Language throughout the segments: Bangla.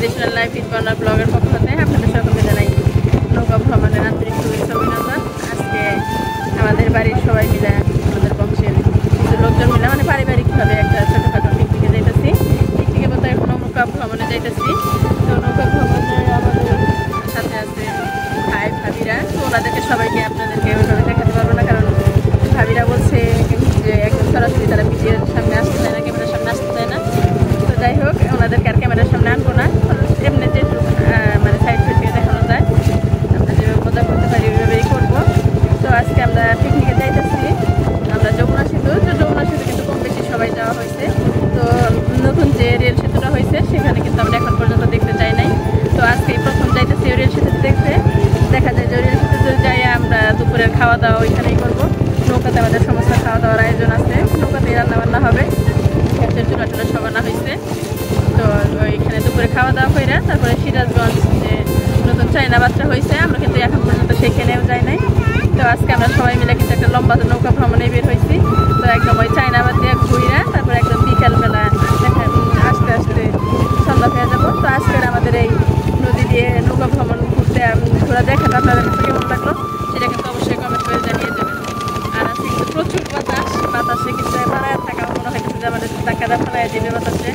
ট্র্যাডিশনাল লাইফ ইজ বাংলা ব্লগের পক্ষ হতে আপনাদের সকলকে জানাই নৌকা ভ্রমণের আন্তরিক শুভেচ্ছা অভিনন্দন। আজকে আমাদের বাড়ির সবাই মিলে, আমাদের বংশের কিছু লোকজন মিলে মানে পারিবারিকভাবে একটা ছোটোখাটো পিকনিকে যাইতেছি। পিকনিকে বলতে এখন নৌকা ভ্রমণে যাইতেছি। তো নৌকা ভ্রমণে আমাদের সাথে আছে ভাই ভাবিরা। তো ওনাদেরকে সবাইকে আপনাদেরকে ওইভাবে দেখাতে পারবো না, কারণ ভাবিরা বলছে যে একদম সরাসরি তারা পিছিয়ে সামনে আসতে চায় না, ক্যামেরার সামনে আসতে চায় না। তো যাই হোক, ওনাদেরকে আর ক্যামেরার সামনে আনবো না। এমনি যে মানে সাইড থেকে দেখানো যায়, আমরা যেভাবে মজা করতে পারি ওইভাবেই করবো। তো আজকে আমরা পিকনিকে যাইতেছি, আমরা যমুনা সেতু। তো যমুনা সেতু কিন্তু কম বেশি সবাই যাওয়া হয়েছে। তো নতুন যে রেল সেতুটা হয়েছে সেখানে কিন্তু আমরা এখন পর্যন্ত দেখতে যাই নাই। তো আজকে প্রথম যাইতেছি রেল সেতুতে দেখতে। দেখা যায় যে রেল সেতুতে যাই আমরা দুপুরের খাওয়া দাওয়া ওইখানেই করবো। নৌকাতে আমাদের সমস্ত খাওয়া দাওয়ার আয়োজন আছে, নৌকাতেই রান্নাবান্না হবে, গ্যাসের চুলা টুলা সব আনা হয়েছে। তো ওইখানে দুপুরে খাওয়া দাওয়া করে তারপরে সিরাজগঞ্জ যে নতুন চায়না বাচ্চা হয়েছে, আমরা কিন্তু এখন পর্যন্ত সেখানেও যাই নাই। তো আজকে আমরা সবাই মিলে কিন্তু একটা লম্বা নৌকা ভ্রমণে বের হয়েছি। তো একদম ওই চায়নাবাদ দিয়ে ঘুরে তারপরে একদম বিকালবেলা আস্তে আস্তে সন্ধ্যা হয়ে যাবো। তো আজকের আমাদের এই নদী দিয়ে নৌকা ভ্রমণ ঘোরা দেখাটা আপনাদের কাছে কেমন লাগলো সেটা কিন্তু অবশ্যই কমেন্ট করে জানিয়ে দেবেন। আর আজকে কিন্তু প্রচুর বাতাসে কিন্তু দাঁড়ায় থাকা মনে হয়েছে যে আমাদের টাকাটা ফেলাই দেবে বাতাসে।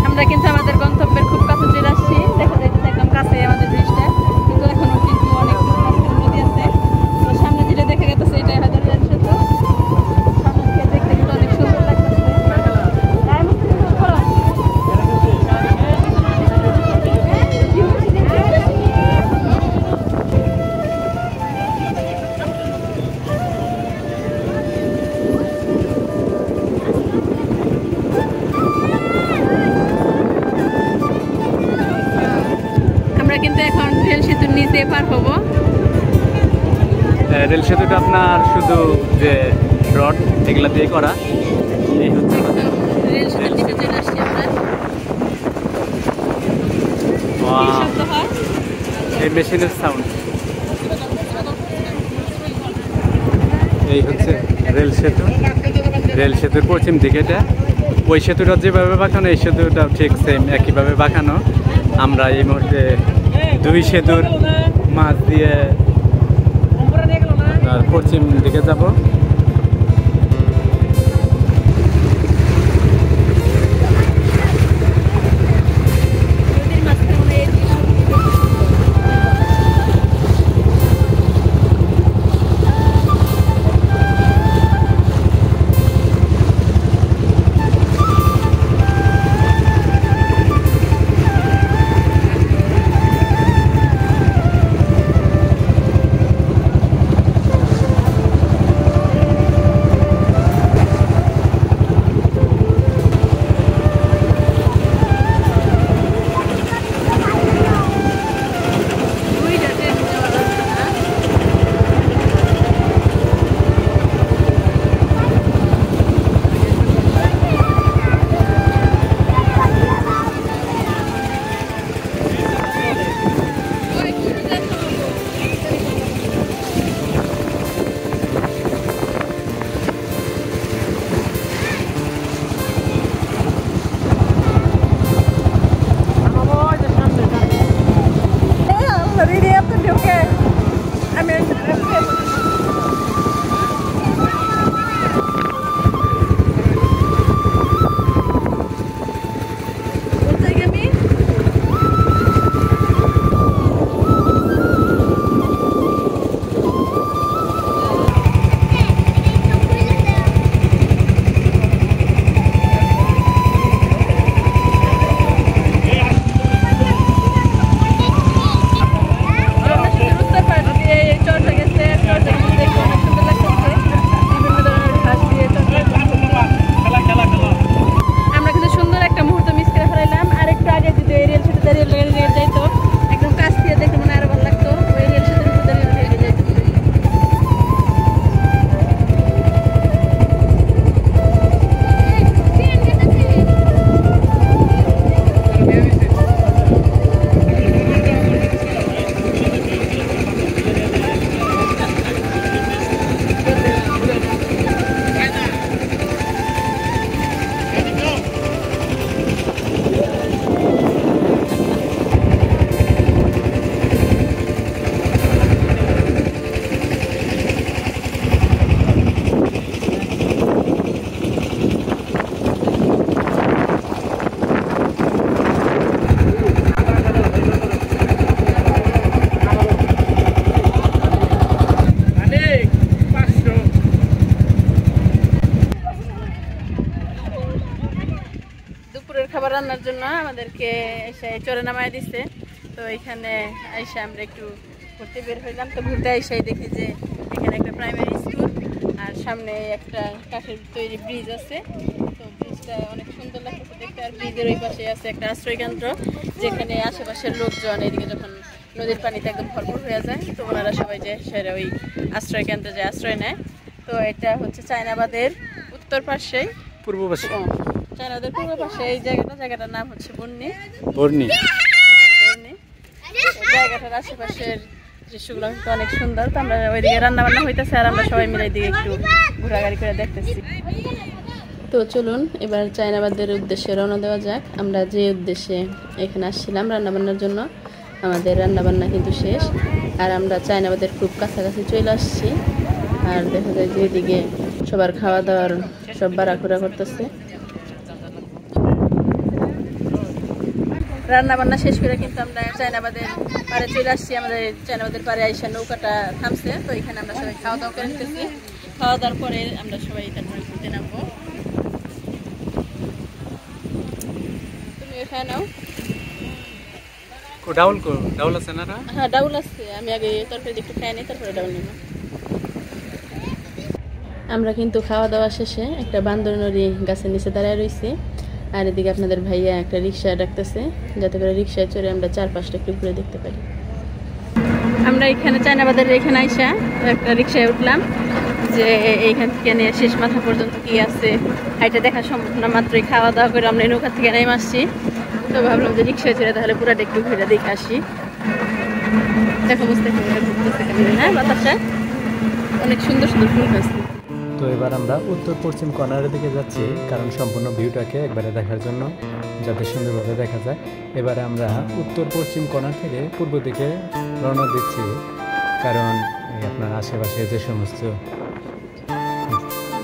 আমরা কিন্তু আমাদের গন্তব্যের খুব কাছে চলে আসছি। দেখা যাইতেছে একদম কাছে আমাদের ব্রিজটা, কিন্তু এখনো কিন্তু অনেক নদী আছে। তো সামনে যেটা দেখা গেছে এটাই হয়তো রেল সেতু। সামনে থেকে দেখতে কিন্তু অনেক সুন্দর লাগতেছে। কিন্তু এখন রেল সেতুর নিচে পার হবো। রেল সেতুটা আপনার শুধু যে রড এগুলা দিয়ে করা। এই হচ্ছে রেল সেতুর নিচে চলে আসছি আমরা। এই মেশিনের সাউন্ড। এই হচ্ছে রেল সেতু। রেল সেতুর পশ্চিম দিকে এটা। ওই সেতুটা যেভাবে বাঁকানো এই সেতুটা ঠিক সেম একইভাবে বাঁকানো। আমরা এই মুহূর্তে দুই সেতুর মাছ দিয়ে পশ্চিম দিকে যাব। দুপুরের খাবার রান্নার জন্য আমাদেরকে এসে চরে নামায় দিচ্ছে। তো এখানে আইসা আমরা একটু ঘুরতে বের হইলাম। তো ঘুরতে আইসাই দেখি যে এখানে একটা প্রাইমারি স্কুল আর সামনে একটা কাঠের তৈরি ব্রিজ আছে। তো ব্রিজটা অনেক সুন্দর লাগতেছে দেখতে। আর ব্রিজের ওই পাশে আছে একটা আশ্রয় কেন্দ্র, যেখানে আশেপাশের লোকজন এদিকে যখন নদীর পানিতে একদম ভরপুর হয়ে যায় তো ওনারা সবাই যে সেরে ওই আশ্রয় কেন্দ্রে যে আশ্রয় নেয়। তো এটা হচ্ছে চায়নাবাদের উত্তর পাশেই, পূর্ব পাশে, চায়নাবাদের পূর্ব পাশে এই জায়গাটার নাম হচ্ছে বর্ণি। বর্ণি জায়গাটার আশেপাশের দৃশ্যগুলো কিন্তু অনেক সুন্দর। তো আমরা ওইদিকে রান্না বান্না হইতেছে আর আমরা সবাই মিলে এদিকে একটু ঘোরাঘুরি করে দেখতেছি। তো চলুন এবার চায়নাবাদের উদ্দেশ্যে রওনা দেওয়া যাক। আমরা যে উদ্দেশ্যে এখানে আসছিলাম রান্নাবান্নার জন্য, আমাদের রান্নাবান্না কিন্তু শেষ আর আমরা চায়নাবাদের খুব কাছাকাছি চলে আসছি। আর দেখা যায় যে এদিকে সবার খাওয়া দাওয়ার সব বাড়াঘোরা করতেছে। রান্না বান্না শেষ করে কিন্তু আমরা চায়নাবাদের পাড়ে চলে আসছি। আমাদের চায়নাবাদের পাড়ে আইসা নৌকাটা থামছে। তো এখানে আমরা সবাই খাওয়া দাওয়া করে নিতেছি। খাওয়া দাওয়ার পরে আমরা সবাই তারপরে ঘুরতে নামবো। তুমি এখানে নাও। ডাউল আছে না? হ্যাঁ ডাউল আছে। আমি আগে তরকারি একটু খাই নিই, তারপরে ডাউল নেব। আমরা কিন্তু খাওয়া দাওয়া শেষে একটা বান্দরনড়ি গাছের নিচে দাঁড়ায় রয়েছি। আর এদিকে আপনাদের ভাইয়া একটা রিক্সা ডাকতেছে, যাতে করে রিক্সায় চড়ে আমরা চারপাশটা একটু ঘুরে দেখতে পারি। আমরা এখানে চায়নাবাদের এখানে আইসা একটা রিক্সায় উঠলাম, যে এইখান থেকে নিয়ে শেষ মাথা পর্যন্ত কি আছে হাইটা দেখা সম্ভব না। মাত্রই খাওয়া দাওয়া করে আমরা নৌকা থেকে নেমে আসছি। তো ভাবলাম যে রিক্সায় চড়ে তাহলে পুরাটা একটু ঘুরে দেখে আসি। দেখো বুঝতে হ্যাঁ বাতাসা অনেক সুন্দর সুন্দর ফুল গাছ। তো এবার আমরা উত্তর পশ্চিম কর্নারের দিকে যাচ্ছি, কারণ সম্পূর্ণ ভিউটাকে একবারে দেখার জন্য, যাতে সুন্দরভাবে দেখা যায়। এবারে আমরা উত্তর পশ্চিম কর্নার থেকে পূর্ব দিকে রওনা দিচ্ছি, কারণ আপনার আশেপাশে যে সমস্ত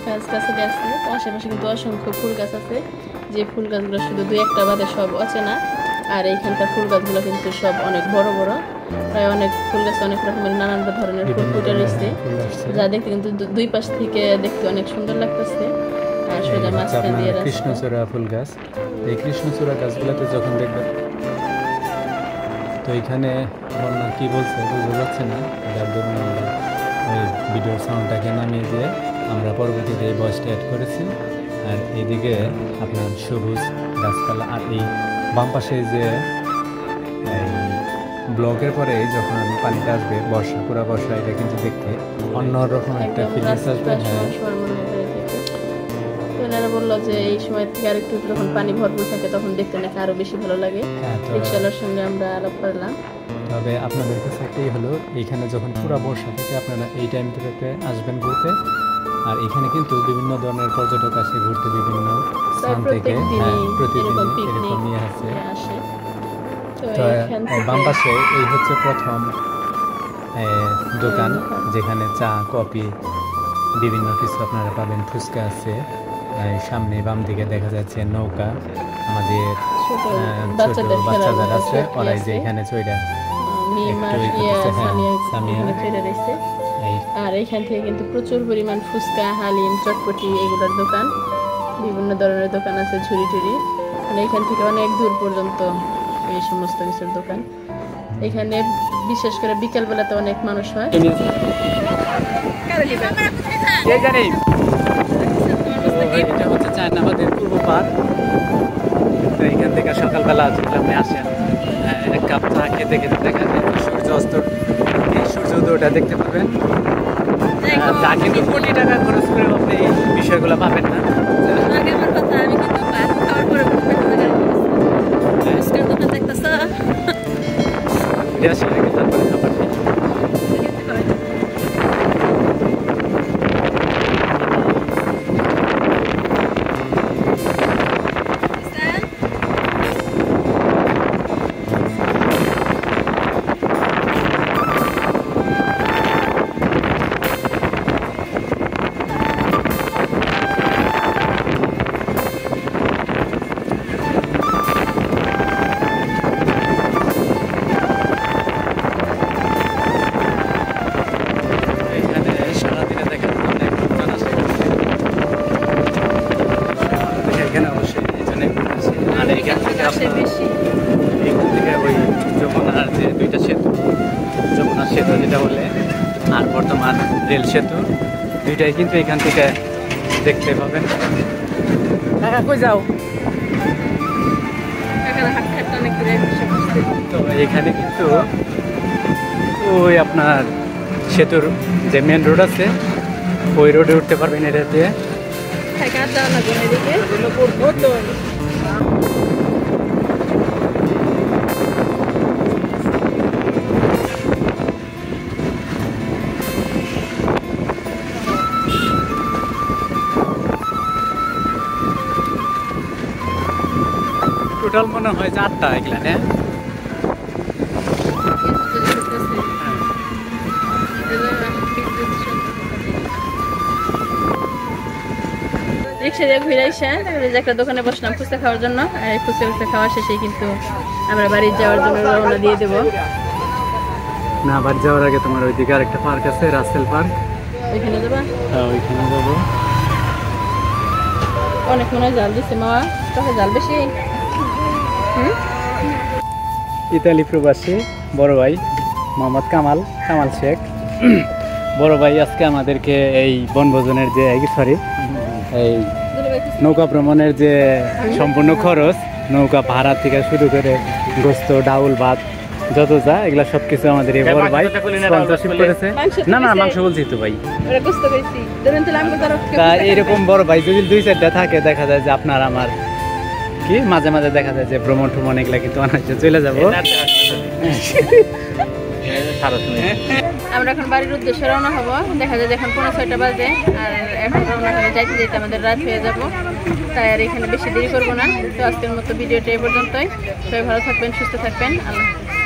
গাছ গাছালি আছে, আশেপাশে কিন্তু অসংখ্য ফুল গাছ আছে। যে ফুল গাছগুলো শুধু দুই একটা বাদে সব অচেনা। আর এইখানকার ফুল গাছগুলো কিন্তু সব অনেক বড় বড়, প্রায় অনেক ফুল গাছ অনেক রকমের নানান ধরনের ফুল ফুটে রয়েছে, যা দেখতে কিন্তু দুই পাশ থেকে দেখতে অনেক সুন্দর লাগতেছে। আর সোজা মাঝখান দিয়ে কৃষ্ণচূড়া ফুল গাছ। এই কৃষ্ণচূড়া গাছগুলোতে যখন দেখবেন, তো এখানে বন্যা কি বলছে বুঝতে যাচ্ছে না, যার জন্য আমরা ওই ভিডিওর সাউন্ডটাকে নামিয়ে দিয়ে আমরা পরবর্তীতে এই ভয়েসটা অ্যাড করেছি। আর এইদিকে আপনার সবুজ গাছপালা, আর এই বাম পাশে যে ব্লকের পরে যখন পানিটা আসবে বর্ষা, পুরা বর্ষা, এটা কিন্তু দেখতে অন্যরকম একটা ফিলিংস আসবে। হ্যাঁ, ওনারা বললো যে এই সময় থেকে আর একটু যখন পানি ভরপুর থাকে তখন দেখতে নাকি আরো বেশি ভালো লাগে। রিক্সাওয়ালার সঙ্গে আমরা আলাপ করলাম। তবে আপনাদের কাছে একটাই হলো, এইখানে যখন পুরা বর্ষা থেকে আপনারা এই টাইমটাতে আসবেন ঘুরতে। আর এখানে কিন্তু বিভিন্ন ধরনের পর্যটক আসে ঘুরতে, বিভিন্ন স্থান থেকে প্রতিদিন এরকম নিয়ে আসে। তো বাম পাশে এই হচ্ছে প্রথম দোকান, যেখানে চা কফি বিভিন্ন কিছু আপনারা পাবেন। ফুচকা আছে। সামনে বাম দিকে দেখা যাচ্ছে নৌকা, আমাদের ছোট বাচ্চাদের আছে, ওরাই যে এখানে চইরা আর এখান থেকে কিন্তু প্রচুর পরিমাণ ফুচকা, হালিম, চটপটি এগুলোর দোকান, বিভিন্ন ধরনের দোকান আছে, ঝুড়ি টুড়ি। মানে এখান থেকে অনেক দূর পর্যন্ত এই সমস্ত কিছুর দোকান। এখানে বিশেষ করে বিকেল বেলাতে অনেক মানুষ হয়। এটা হচ্ছে চায়নাবাদের পূর্ব পাড়। তো এখান থেকে সকালবেলা যদি আপনি আসেন, এক কাপ চা খেতে খেতে দেখা যায় সূর্য অস্ত, সূর্য উদয়টা দেখতে পাবেন। চা কিন্তু কোটি টাকা খরচ করে আপনি এই বিষয়গুলো পাবেন না। তারপরে খাবার রেল সেতু, দুইটাই কিন্তু এখান থেকে দেখতে পাবেন। কই যাও? এখানে হাঁটতে হাঁটতে অনেক দূরে এসে পড়ছি। তো এখানে কিন্তু ওই আপনার সেতুর যে মেন রোড আছে ওই রোডে উঠতে পারবেন এটা দিয়ে। এখানে যাওয়া লাগবে না এদিকে। টোটাল মনে হয় যে 8টা এগুলা, হ্যাঁ? রিক্সা দিয়ে ঘুরে এসে যে একটা দোকানে বসলাম ফুচকা খাওয়ার জন্য। আর এই ফুচকা খাওয়া শেষে কিন্তু আমরা বাড়ি যাওয়ার জন্য রওনা দিয়ে দেবো। না, বাড়ি যাওয়ার আগে তোমার ওইদিকে আরেকটা পার্ক আছে, রাসেল পার্ক, ওইখানে যাবা? হ্যাঁ ওইখানে যাবো। অনেক মনে হয় জাল দিচ্ছে মামা, তোকে জাল বেশি। ইতালি প্রবাসী বড় ভাই মোহাম্মদ কামাল শেখ, বড় ভাই আজকে আমাদেরকে এই বনভোজনের যে এই নৌকা ভ্রমণের যে সম্পূর্ণ খরচ, নৌকা ভাড়া থেকে শুরু করে গোস্ত, ডাউল, ভাত যত যা এগুলা সবকিছু আমাদের এই বড় ভাই স্পন্সরশিপ করেছে। না মাংস বলছি তো ভাই। তা এরকম বড় ভাই যদি 2-4টা থাকে দেখা যায় যে আপনার আমার কি মাঝে মাঝে দেখা যায় যে ভ্রমণ ট্রমণ এগুলা কিন্তু অনায়াসে চলে যাবো। আমরা এখন বাড়ির উদ্দেশ্যে রওনা হব। দেখা যায় এখন 5:30 বাজে, আর এখন রওনা হয়ে যাইতে যেতে আমাদের রাত হয়ে যাব। তাই আর এখানে বেশি দেরি করবো না। তো আজকের মতো ভিডিওটা এই পর্যন্তই। সবাই ভালো থাকবেন, সুস্থ থাকবেন। আল্লাহ হাফেজ।